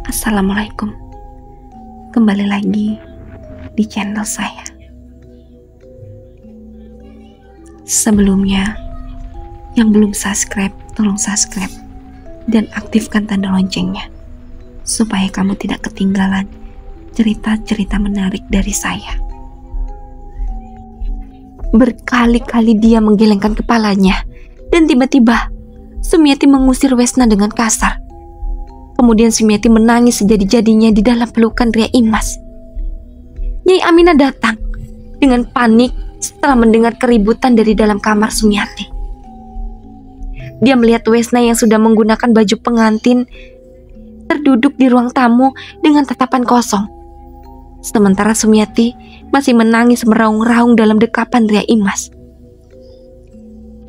Assalamualaikum. Kembali lagi di channel saya. Sebelumnya, yang belum subscribe, tolong subscribe dan aktifkan tanda loncengnya supaya kamu tidak ketinggalan cerita-cerita menarik dari saya. Berkali-kali dia menggelengkan kepalanya dan tiba-tiba Sumiati mengusir Wesna dengan kasar. Kemudian Sumiati menangis sejadi-jadinya di dalam pelukan Ria Imas. Nyai Aminah datang dengan panik setelah mendengar keributan dari dalam kamar Sumiati. Dia melihat Wesna yang sudah menggunakan baju pengantin terduduk di ruang tamu dengan tatapan kosong. Sementara Sumiati masih menangis meraung-raung dalam dekapan Ria Imas.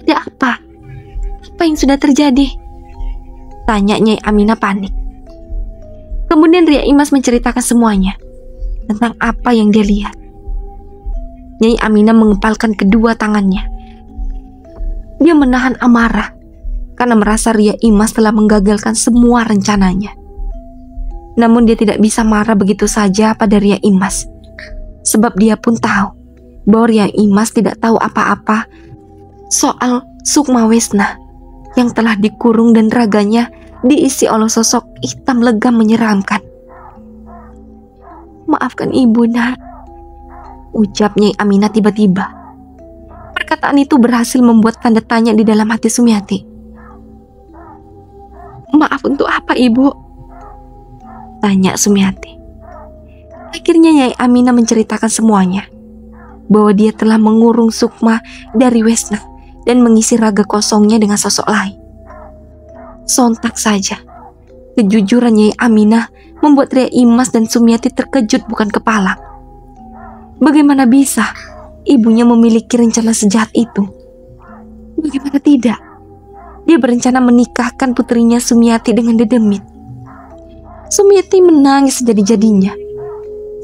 Ada apa? Apa yang sudah terjadi? Tanya Nyai Aminah panik. Kemudian Ria Imas menceritakan semuanya tentang apa yang dia lihat. Nyai Aminah mengepalkan kedua tangannya. Dia menahan amarah karena merasa Ria Imas telah menggagalkan semua rencananya. Namun dia tidak bisa marah begitu saja pada Ria Imas, sebab dia pun tahu bahwa Ria Imas tidak tahu apa-apa soal Sukma Wesna yang telah dikurung dan raganya diisi oleh sosok hitam legam menyeramkan. Maafkan ibu, nak, ucap Nyai Aminah tiba-tiba. Perkataan itu berhasil membuat tanda tanya di dalam hati Sumiati. Maaf untuk apa, ibu? Tanya Sumiati. Akhirnya Nyai Aminah menceritakan semuanya, bahwa dia telah mengurung Sukma dari Wesna dan mengisi raga kosongnya dengan sosok lain. Sontak saja, kejujuran Nyai Aminah membuat Ria Imas dan Sumiati terkejut bukan kepala. Bagaimana bisa ibunya memiliki rencana sejahat itu? Bagaimana tidak? Dia berencana menikahkan putrinya Sumiati dengan Dedemit. Sumiati menangis sejadi-jadinya.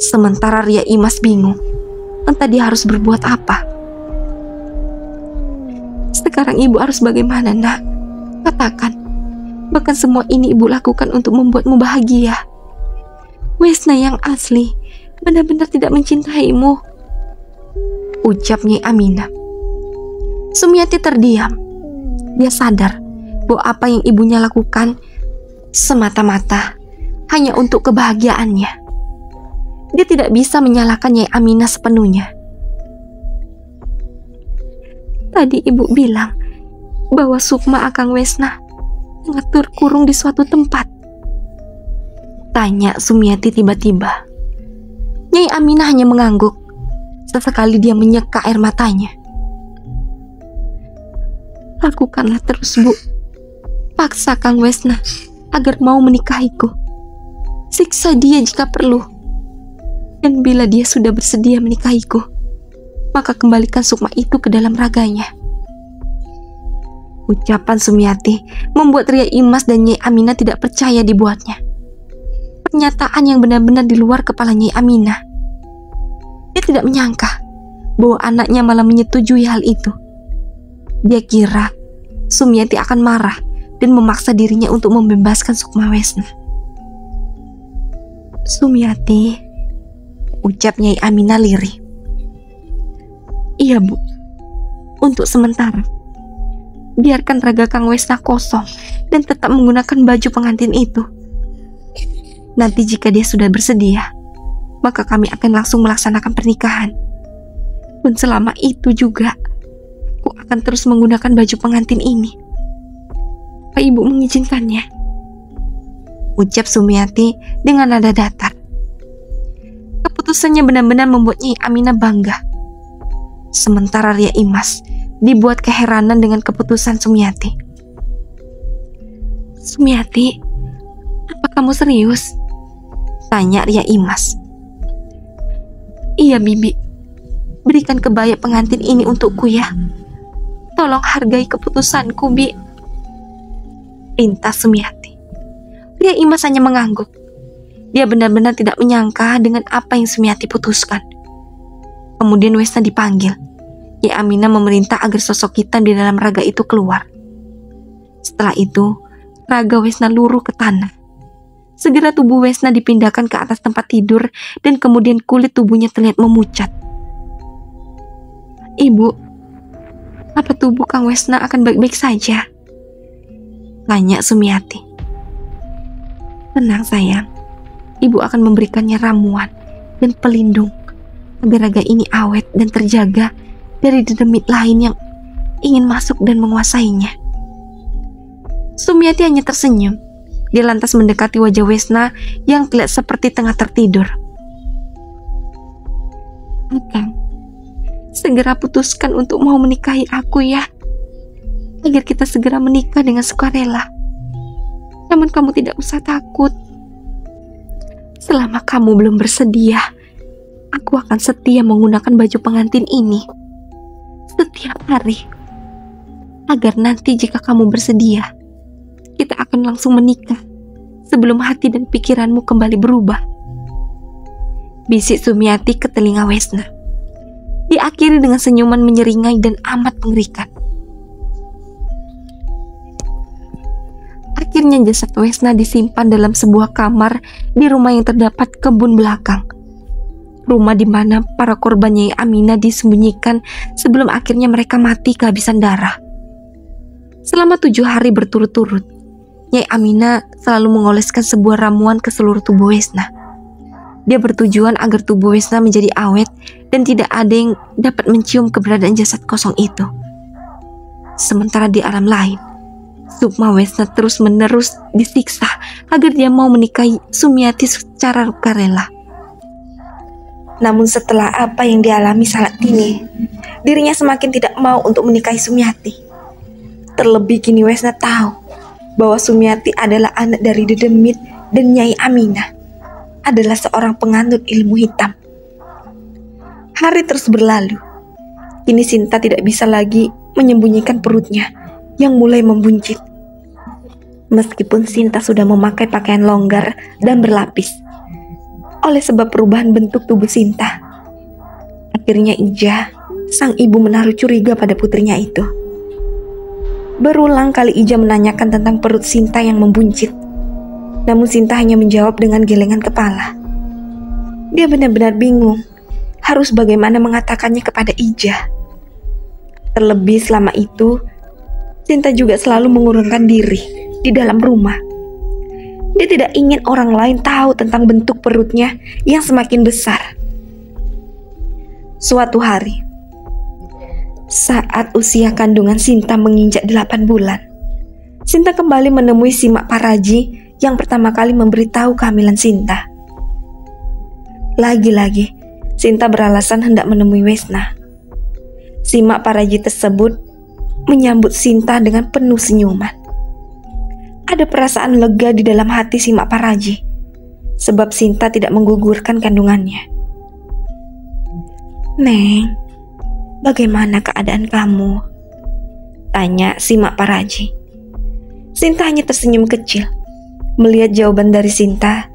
Sementara Ria Imas bingung, entah dia harus berbuat apa. Sekarang ibu harus bagaimana, nak? Katakan. Bahkan semua ini ibu lakukan untuk membuatmu bahagia. Wesna yang asli benar-benar tidak mencintaimu, ucap Nyai Aminah. Sumiati terdiam. Dia sadar bahwa apa yang ibunya lakukan semata-mata hanya untuk kebahagiaannya. Dia tidak bisa menyalahkan Nyai Aminah sepenuhnya. Tadi ibu bilang bahwa Sukma Akang Wesna mengatur kurung di suatu tempat, tanya Sumiati tiba-tiba. Nyai Aminah hanya mengangguk. Sesekali dia menyeka air matanya. Lakukanlah terus, bu. Paksa Kang Wesna agar mau menikahiku. Siksa dia jika perlu. Dan bila dia sudah bersedia menikahiku, maka kembalikan Sukma itu ke dalam raganya. Ucapan Sumiati membuat Ria Imas dan Nyai Aminah tidak percaya dibuatnya. Pernyataan yang benar-benar di luar kepala Nyai Aminah. Dia tidak menyangka bahwa anaknya malah menyetujui hal itu. Dia kira Sumiati akan marah dan memaksa dirinya untuk membebaskan Sukma Wesna. Sumiati, ucap Nyai Aminah lirih. Iya, bu. Untuk sementara, biarkan raga Kang Wesna kosong dan tetap menggunakan baju pengantin itu. Nanti jika dia sudah bersedia, maka kami akan langsung melaksanakan pernikahan. Dan selama itu juga, aku akan terus menggunakan baju pengantin ini. Apa ibu mengizinkannya? Ucap Sumiati dengan nada datar. Keputusannya benar-benar membuat Nyai Aminah bangga. Sementara Ria Imas dibuat keheranan dengan keputusan Sumiati. Sumiati, apa kamu serius? Tanya Ria Imas. Iya, bibi. Berikan kebaya pengantin ini untukku ya. Tolong hargai keputusanku, bi. Pintas Sumiati. Ria Imas hanya mengangguk. Dia benar-benar tidak menyangka dengan apa yang Sumiati putuskan. Kemudian Wesna dipanggil. Nyai Aminah memerintah agar sosok hitam di dalam raga itu keluar. Setelah itu, raga Wesna luruh ke tanah. Segera tubuh Wesna dipindahkan ke atas tempat tidur dan kemudian kulit tubuhnya terlihat memucat. "Ibu, apa tubuh Kang Wesna akan baik-baik saja?" tanya Sumiati. "Tenang sayang, ibu akan memberikannya ramuan dan pelindung agar raga ini awet dan terjaga dari dedemit lain yang ingin masuk dan menguasainya." Sumiati hanya tersenyum. Dia lantas mendekati wajah Wesna yang terlihat seperti tengah tertidur. "Akang, segera putuskan untuk mau menikahi aku ya, agar kita segera menikah dengan sukarela. Namun kamu tidak usah takut. Selama kamu belum bersedia, aku akan setia menggunakan baju pengantin ini setiap hari. Agar nanti jika kamu bersedia, kita akan langsung menikah sebelum hati dan pikiranmu kembali berubah," bisik Sumiati ke telinga Wesna. Diakhiri dengan senyuman menyeringai dan amat mengerikan. Akhirnya jasad Wesna disimpan dalam sebuah kamar di rumah yang terdapat kebun belakang. Rumah di mana para korban Nyai Aminah disembunyikan sebelum akhirnya mereka mati kehabisan darah. Selama 7 hari berturut-turut, Nyai Aminah selalu mengoleskan sebuah ramuan ke seluruh tubuh Wesna. Dia bertujuan agar tubuh Wesna menjadi awet dan tidak ada yang dapat mencium keberadaan jasad kosong itu. Sementara di alam lain, Sukma Wesna terus-menerus disiksa agar dia mau menikahi Sumiati secara sukarela. Namun setelah apa yang dialami saat ini, dirinya semakin tidak mau untuk menikahi Sumiati. Terlebih kini Wesna tahu bahwa Sumiati adalah anak dari Dedemit dan Nyai Aminah adalah seorang penganut ilmu hitam. Hari terus berlalu. Kini Sinta tidak bisa lagi menyembunyikan perutnya yang mulai membuncit. Meskipun Sinta sudah memakai pakaian longgar dan berlapis, oleh sebab perubahan bentuk tubuh Sinta, akhirnya Ija, sang ibu, menaruh curiga pada putrinya itu. Berulang kali Ija menanyakan tentang perut Sinta yang membuncit. Namun Sinta hanya menjawab dengan gelengan kepala. Dia benar-benar bingung harus bagaimana mengatakannya kepada Ija. Terlebih selama itu, Sinta juga selalu mengurungkan diri di dalam rumah. Dia tidak ingin orang lain tahu tentang bentuk perutnya yang semakin besar. Suatu hari, saat usia kandungan Sinta menginjak 8 bulan, Sinta kembali menemui Simak Paraji yang pertama kali memberitahu kehamilan Sinta. Lagi-lagi, Sinta beralasan hendak menemui Wesna. Simak Paraji tersebut menyambut Sinta dengan penuh senyuman. Ada perasaan lega di dalam hati Simak Paraji, sebab Sinta tidak menggugurkan kandungannya. "Neng, bagaimana keadaan kamu?" tanya Simak Paraji. Sinta hanya tersenyum kecil. Melihat jawaban dari Sinta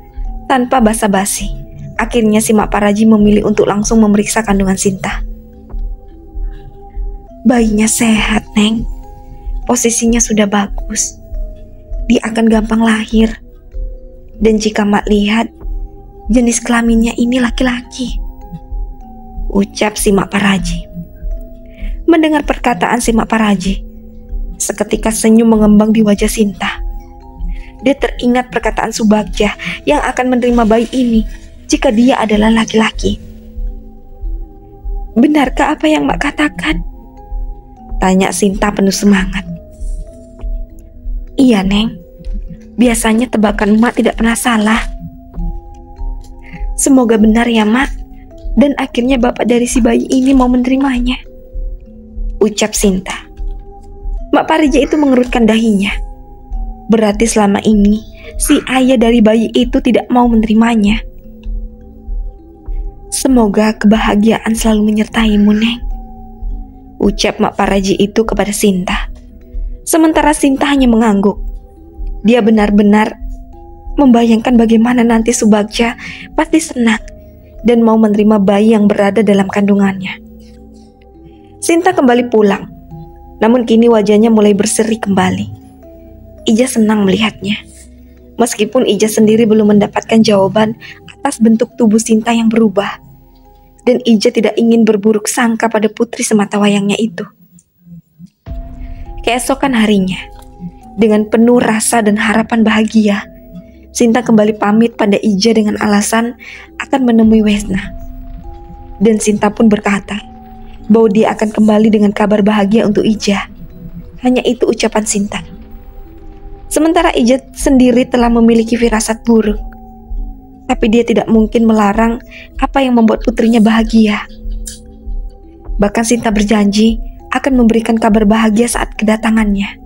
tanpa basa-basi, akhirnya Simak Paraji memilih untuk langsung memeriksa kandungan Sinta. "Bayinya sehat, Neng. Posisinya sudah bagus. Dia akan gampang lahir. Dan jika Mak lihat, jenis kelaminnya ini laki-laki," ucap Simak Paraji. Mendengar perkataan Simak Paraji, seketika senyum mengembang di wajah Sinta. Dia teringat perkataan Subagja yang akan menerima bayi ini jika dia adalah laki-laki. "Benarkah apa yang Mak katakan?" tanya Sinta penuh semangat. "Iya, Neng. Biasanya tebakan Mak tidak pernah salah. Semoga benar ya, Mak. Dan akhirnya bapak dari si bayi ini mau menerimanya," ucap Sinta. Mak Parija itu mengerutkan dahinya. Berarti selama ini si ayah dari bayi itu tidak mau menerimanya. "Semoga kebahagiaan selalu menyertaimu, Neng," ucap Mak Paraji itu kepada Sinta. Sementara Sinta hanya mengangguk. Dia benar-benar membayangkan bagaimana nanti Subagja pasti senang dan mau menerima bayi yang berada dalam kandungannya. Sinta kembali pulang, namun kini wajahnya mulai berseri kembali. Ija senang melihatnya. Meskipun Ija sendiri belum mendapatkan jawaban atas bentuk tubuh Sinta yang berubah, dan Ija tidak ingin berburuk sangka pada putri sematawayangnya itu. Keesokan harinya, dengan penuh rasa dan harapan bahagia, Sinta kembali pamit pada Ija dengan alasan akan menemui Wesna. Dan Sinta pun berkata bahwa dia akan kembali dengan kabar bahagia untuk Ija. Hanya itu ucapan Sinta. Sementara Ija sendiri telah memiliki firasat buruk. Tapi dia tidak mungkin melarang apa yang membuat putrinya bahagia. Bahkan Sinta berjanji akan memberikan kabar bahagia saat kedatangannya.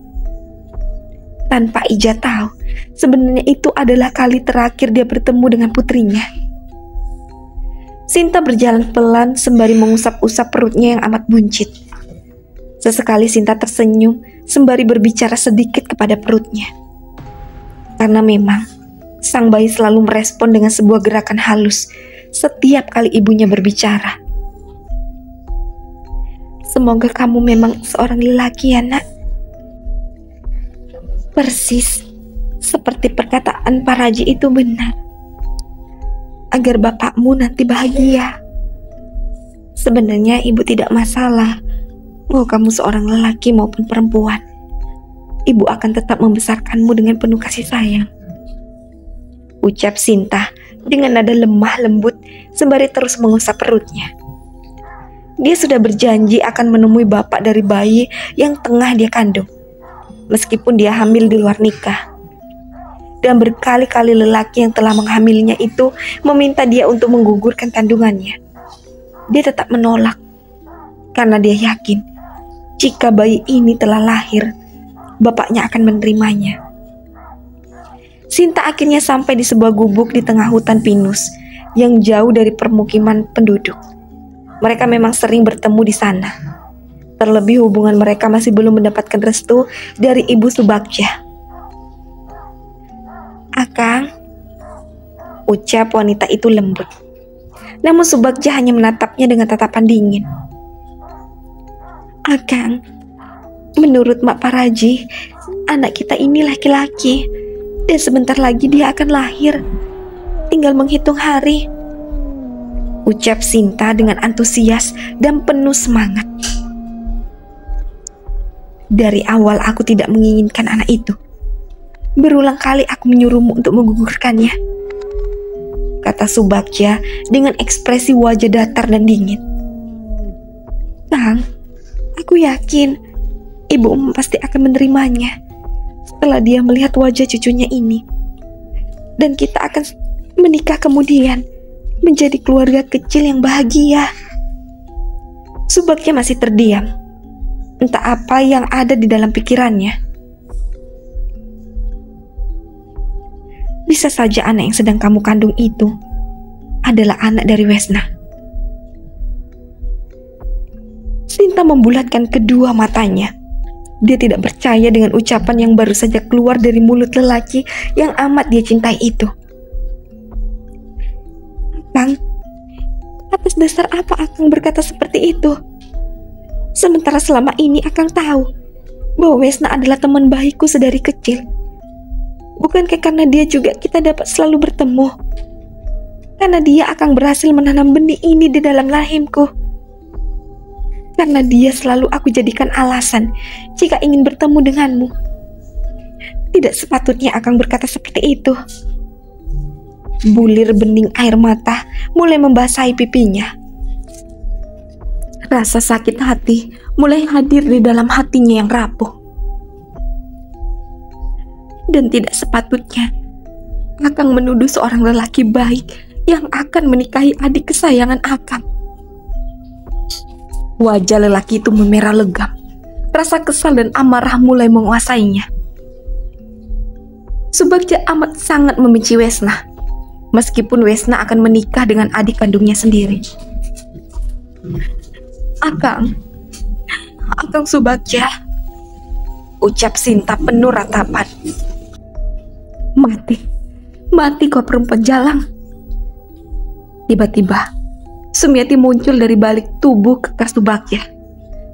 Tanpa Ija tahu, sebenarnya itu adalah kali terakhir dia bertemu dengan putrinya. Sinta berjalan pelan sembari mengusap-usap perutnya yang amat buncit. Sesekali Sinta tersenyum sembari berbicara sedikit kepada perutnya. Karena memang sang bayi selalu merespon dengan sebuah gerakan halus setiap kali ibunya berbicara. Semoga kamu memang seorang lelaki ya nak. Persis seperti perkataan Pak Raji itu benar. Agar bapakmu nanti bahagia. Sebenarnya ibu tidak masalah mau kamu seorang lelaki maupun perempuan. Ibu akan tetap membesarkanmu dengan penuh kasih sayang. Ucap Sinta dengan nada lemah lembut sembari terus mengusap perutnya. Dia sudah berjanji akan menemui bapak dari bayi yang tengah dia kandung, meskipun dia hamil di luar nikah. Dan berkali-kali lelaki yang telah menghamilinya itu meminta dia untuk menggugurkan kandungannya. Dia tetap menolak, karena dia yakin jika bayi ini telah lahir, bapaknya akan menerimanya. Sinta akhirnya sampai di sebuah gubuk di tengah hutan pinus yang jauh dari permukiman penduduk. Mereka memang sering bertemu di sana. Terlebih hubungan mereka masih belum mendapatkan restu dari Ibu Subagja. Akang, ucap wanita itu lembut. Namun Subagja hanya menatapnya dengan tatapan dingin. Akang, menurut Mak Paraji, anak kita ini laki-laki. Dan sebentar lagi dia akan lahir. Tinggal menghitung hari. Ucap Sinta dengan antusias dan penuh semangat. Dari awal aku tidak menginginkan anak itu. Berulang kali aku menyuruhmu untuk menggugurkannya, kata Subagja dengan ekspresi wajah datar dan dingin. Kang, aku yakin ibu pasti akan menerimanya setelah dia melihat wajah cucunya ini. Dan kita akan menikah kemudian menjadi keluarga kecil yang bahagia. Subagja masih terdiam. Entah apa yang ada di dalam pikirannya. Bisa saja anak yang sedang kamu kandung itu adalah anak dari Wesna. Sinta membulatkan kedua matanya. Dia tidak percaya dengan ucapan yang baru saja keluar dari mulut lelaki yang amat dia cintai itu. Kang, atas dasar apa Akang berkata seperti itu? Sementara selama ini Akang tahu bahwa Wesna adalah teman baikku sedari kecil. Bukankah karena dia juga kita dapat selalu bertemu? Karena dia Akang berhasil menanam benih ini di dalam rahimku. Karena dia selalu aku jadikan alasan jika ingin bertemu denganmu. Tidak sepatutnya Akang berkata seperti itu. Bulir bening air mata mulai membasahi pipinya. Rasa sakit hati mulai hadir di dalam hatinya yang rapuh. Dan tidak sepatutnya Akang menuduh seorang lelaki baik yang akan menikahi adik kesayangan Akang. Wajah lelaki itu memerah legam. Rasa kesal dan amarah mulai menguasainya. Subagja amat sangat membenci Wesna, meskipun Wesna akan menikah dengan adik kandungnya sendiri. Akang Subagja, ucap Sinta penuh ratapan. Mati kau perempuan jalang. Tiba-tiba Sumiati muncul dari balik tubuh kekar Subagja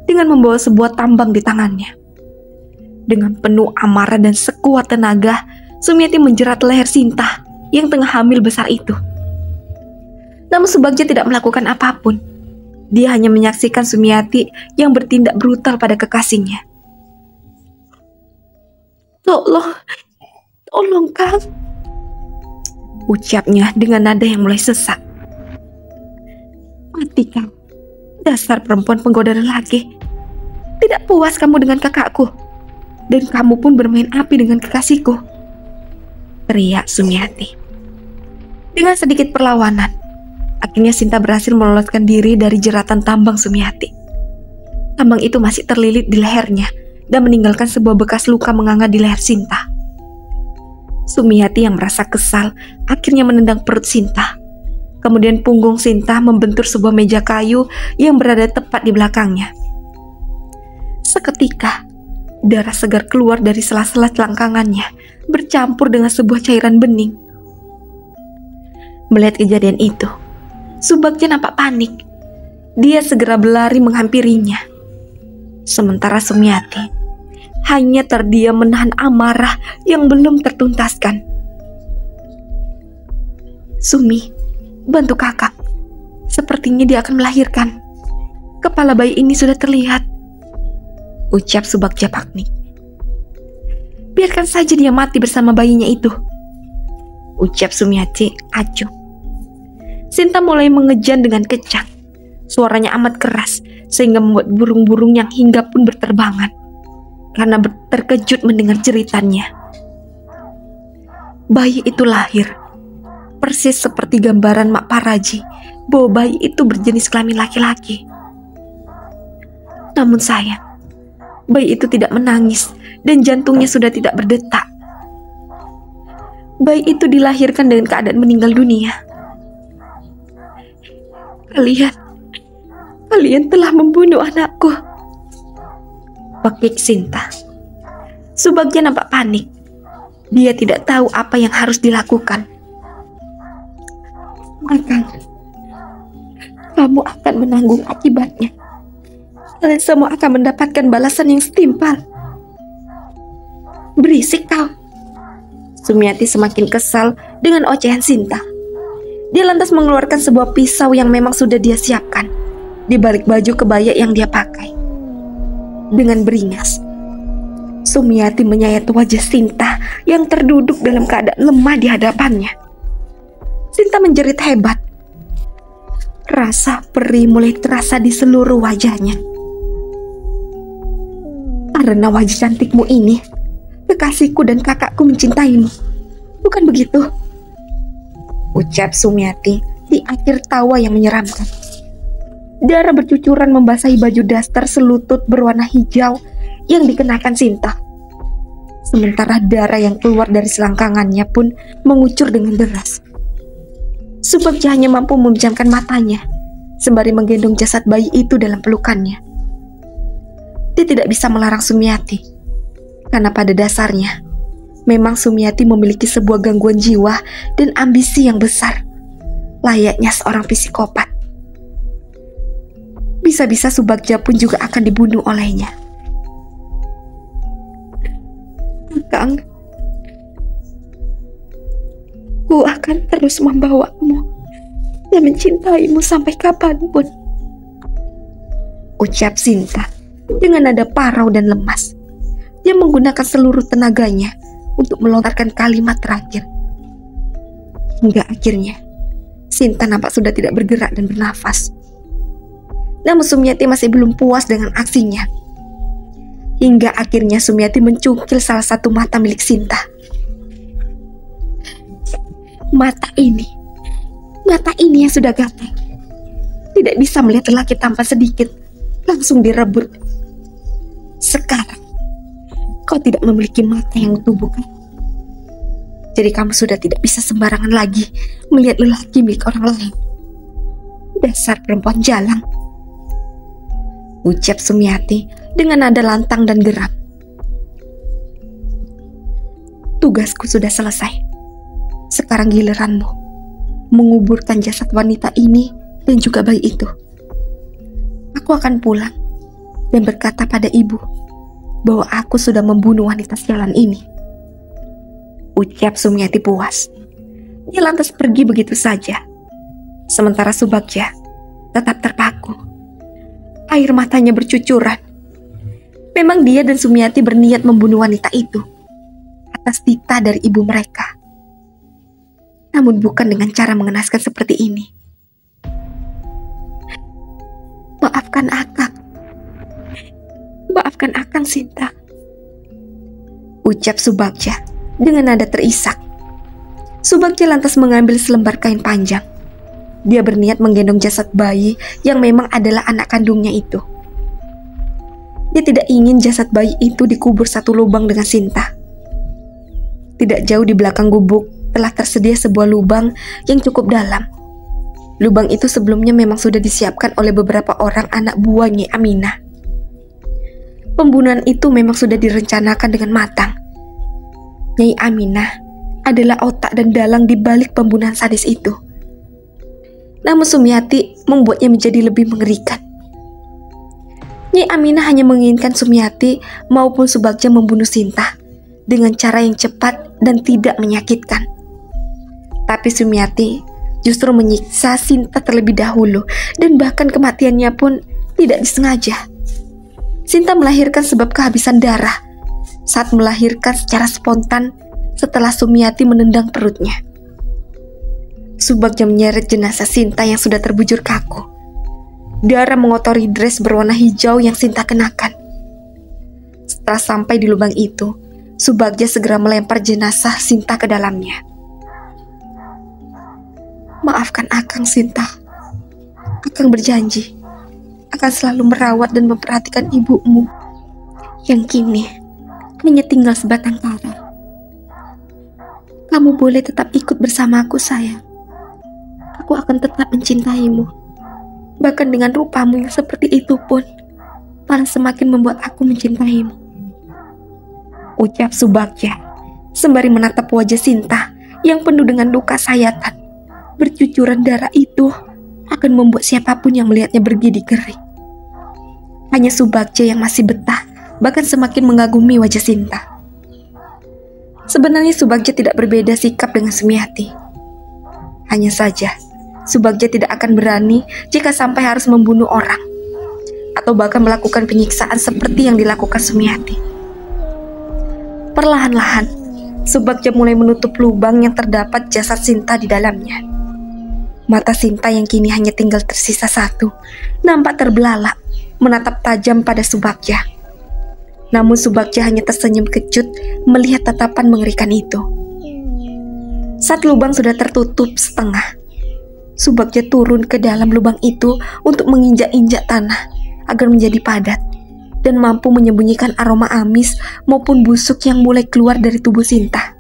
dengan membawa sebuah tambang di tangannya. Dengan penuh amarah dan sekuat tenaga, Sumiati menjerat leher Sinta yang tengah hamil besar itu. Namun Subagja tidak melakukan apapun. Dia hanya menyaksikan Sumiati yang bertindak brutal pada kekasihnya. Tolong Kang, ucapnya dengan nada yang mulai sesak. Mati Kang, dasar perempuan penggoda lelaki. Tidak puas kamu dengan kakakku, dan kamu pun bermain api dengan kekasihku, teriak Sumiati. Dengan sedikit perlawanan, akhirnya Sinta berhasil meloloskan diri dari jeratan tambang Sumiati. Tambang itu masih terlilit di lehernya dan meninggalkan sebuah bekas luka menganga di leher Sinta. Sumiati yang merasa kesal akhirnya menendang perut Sinta. Kemudian punggung Sinta membentur sebuah meja kayu yang berada tepat di belakangnya. Seketika, darah segar keluar dari sela-sela selangkangannya, bercampur dengan sebuah cairan bening. Melihat kejadian itu, Subagja nampak panik. Dia segera berlari menghampirinya. Sementara Sumiati hanya terdiam menahan amarah yang belum tertuntaskan. Sumi, bantu kakak. Sepertinya dia akan melahirkan. Kepala bayi ini sudah terlihat, ucap Subagja panik. Biarkan saja dia mati bersama bayinya itu, ucap Sumiati acuh. Sinta mulai mengejan dengan kencang. Suaranya amat keras sehingga membuat burung-burung yang hinggap pun berterbangan karena terkejut mendengar jeritannya. Bayi itu lahir persis seperti gambaran Mak Paraji bahwa bayi itu berjenis kelamin laki-laki. Namun sayang, bayi itu tidak menangis dan jantungnya sudah tidak berdetak. Bayi itu dilahirkan dengan keadaan meninggal dunia. Kalian telah membunuh anakku, pakik Sinta. Subagja nampak panik. Dia tidak tahu apa yang harus dilakukan. Maka kamu akan menanggung akibatnya. Kalian semua akan mendapatkan balasan yang setimpal. Berisik kau. Sumiati semakin kesal dengan ocehan Sinta. Dia lantas mengeluarkan sebuah pisau yang memang sudah dia siapkan di balik baju kebaya yang dia pakai. Dengan beringas, Sumiati menyayat wajah Sinta yang terduduk dalam keadaan lemah di hadapannya. Sinta menjerit hebat. Rasa perih mulai terasa di seluruh wajahnya. Karena wajah cantikmu ini, kekasihku dan kakakku mencintaimu. Bukan begitu? Ucap Sumiati di akhir tawa yang menyeramkan. Darah bercucuran membasahi baju daster selutut berwarna hijau yang dikenakan Sinta. Sementara darah yang keluar dari selangkangannya pun mengucur dengan deras. Subagja hanya mampu memejamkan matanya sembari menggendong jasad bayi itu dalam pelukannya. Dia tidak bisa melarang Sumiati, karena pada dasarnya memang Sumiati memiliki sebuah gangguan jiwa dan ambisi yang besar, layaknya seorang psikopat. Bisa-bisa Subagja pun juga akan dibunuh olehnya. Kang, ku akan terus membawamu dan mencintaimu sampai kapanpun, ucap Sinta dengan nada parau dan lemas. Dia menggunakan seluruh tenaganya untuk melontarkan kalimat terakhir. Hingga akhirnya Sinta nampak sudah tidak bergerak dan bernafas. Namun Sumiati masih belum puas dengan aksinya. Hingga akhirnya Sumiati mencungkil salah satu mata milik Sinta. Mata ini yang sudah gatal, tidak bisa melihat lelaki tanpa sedikit, langsung direbut. Sekarang kau tidak memiliki mata yang utuh, bukan? Jadi kamu sudah tidak bisa sembarangan lagi melihat lelaki milik orang lain. Dasar perempuan jalang, ucap Sumiati dengan nada lantang dan geram. Tugasku sudah selesai. Sekarang giliranmu menguburkan jasad wanita ini dan juga bayi itu. Aku akan pulang dan berkata pada ibu bahwa aku sudah membunuh wanita sialan ini, ucap Sumiati puas. Dia lantas pergi begitu saja. Sementara Subagja tetap terpaku. Air matanya bercucuran. Memang dia dan Sumiati berniat membunuh wanita itu atas titah dari ibu mereka. Namun bukan dengan cara mengenaskan seperti ini. Maafkan Akang. Maafkan Akang, Sinta, ucap Subagja dengan nada terisak. Subagja lantas mengambil selembar kain panjang. Dia berniat menggendong jasad bayi yang memang adalah anak kandungnya itu. Dia tidak ingin jasad bayi itu dikubur satu lubang dengan Sinta. Tidak jauh di belakang gubuk telah tersedia sebuah lubang yang cukup dalam. Lubang itu sebelumnya memang sudah disiapkan oleh beberapa orang anak buah Nyai Aminah. Pembunuhan itu memang sudah direncanakan dengan matang. Nyai Aminah adalah otak dan dalang di balik pembunuhan sadis itu. Namun Sumiati membuatnya menjadi lebih mengerikan. Nyai Aminah hanya menginginkan Sumiati maupun Subagja membunuh Sinta dengan cara yang cepat dan tidak menyakitkan. Tapi Sumiati justru menyiksa Sinta terlebih dahulu, dan bahkan kematiannya pun tidak disengaja. Sinta melahirkan sebab kehabisan darah saat melahirkan secara spontan setelah Sumiati menendang perutnya. Subagja menyeret jenazah Sinta yang sudah terbujur kaku. Darah mengotori dress berwarna hijau yang Sinta kenakan. Setelah sampai di lubang itu, Subagja segera melempar jenazah Sinta ke dalamnya. Maafkan Akang, Sinta. Akang berjanji akan selalu merawat dan memperhatikan ibumu yang kini hanya tinggal sebatang kara. Kamu boleh tetap ikut bersamaku, sayang. Aku akan tetap mencintaimu. Bahkan dengan rupamu yang seperti itu pun malah semakin membuat aku mencintaimu, ucap Subagja sembari menatap wajah Sinta yang penuh dengan luka sayatan. Bercucuran darah itu akan membuat siapapun yang melihatnya bergidik geri. Hanya Subagja yang masih betah, bahkan semakin mengagumi wajah Sinta. Sebenarnya Subagja tidak berbeda sikap dengan Sumiati. Hanya saja Subagja tidak akan berani jika sampai harus membunuh orang atau bahkan melakukan penyiksaan seperti yang dilakukan Sumiati. Perlahan-lahan Subagja mulai menutup lubang yang terdapat jasad Sinta di dalamnya. Mata Sinta yang kini hanya tinggal tersisa satu nampak terbelalak menatap tajam pada Subagja. Namun Subagja hanya tersenyum kecut melihat tatapan mengerikan itu. Saat lubang sudah tertutup setengah, Subagja turun ke dalam lubang itu untuk menginjak-injak tanah agar menjadi padat dan mampu menyembunyikan aroma amis maupun busuk yang mulai keluar dari tubuh Sinta.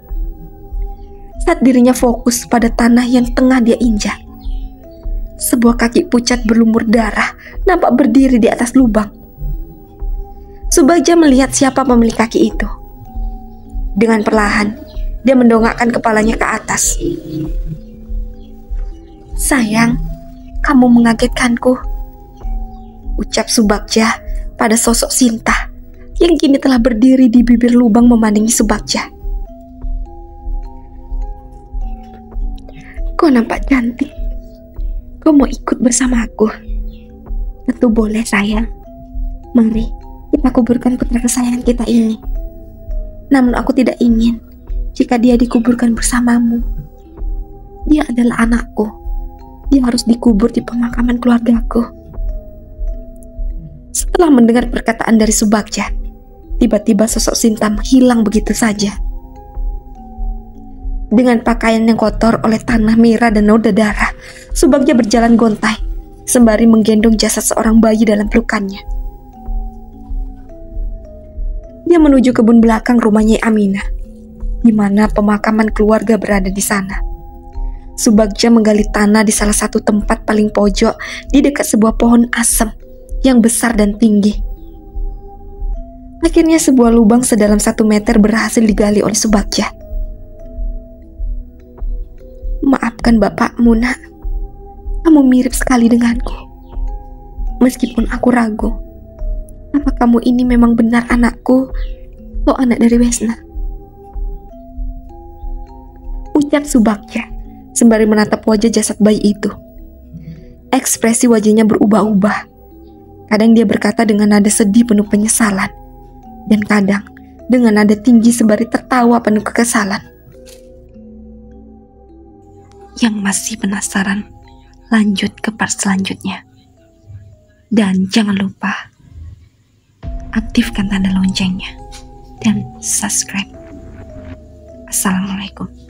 Saat dirinya fokus pada tanah yang tengah dia injak, sebuah kaki pucat berlumur darah nampak berdiri di atas lubang. Subagja melihat siapa pemilik kaki itu. Dengan perlahan, dia mendongakkan kepalanya ke atas. Sayang, kamu mengagetkanku, ucap Subagja pada sosok Sinta yang kini telah berdiri di bibir lubang memandangi Subagja. Kau nampak cantik. Kau mau ikut bersama aku? Tentu boleh, sayang. Mari kita kuburkan putra kesayangan kita ini. Namun aku tidak ingin jika dia dikuburkan bersamamu. Dia adalah anakku. Dia harus dikubur di pemakaman keluargaku. Setelah mendengar perkataan dari Subagja, tiba-tiba sosok Sinta menghilang begitu saja. Dengan pakaian yang kotor oleh tanah merah dan noda darah, Subagja berjalan gontai, sembari menggendong jasad seorang bayi dalam pelukannya. Dia menuju kebun belakang rumahnya Aminah, di mana pemakaman keluarga berada di sana. Subagja menggali tanah di salah satu tempat paling pojok di dekat sebuah pohon asem yang besar dan tinggi. Akhirnya sebuah lubang sedalam 1 meter berhasil digali oleh Subagja. Maafkan bapakmu, nak. Kamu mirip sekali denganku. Meskipun aku ragu, apa kamu ini memang benar anakku atau anak dari Wesna? menginjak subaknya sembari menatap wajah jasad bayi itu. Ekspresi wajahnya berubah-ubah. Kadang dia berkata dengan nada sedih penuh penyesalan, dan kadang dengan nada tinggi sembari tertawa penuh kekesalan. Yang masih penasaran, lanjut ke part selanjutnya. Dan jangan lupa aktifkan tanda loncengnya dan subscribe. Assalamualaikum.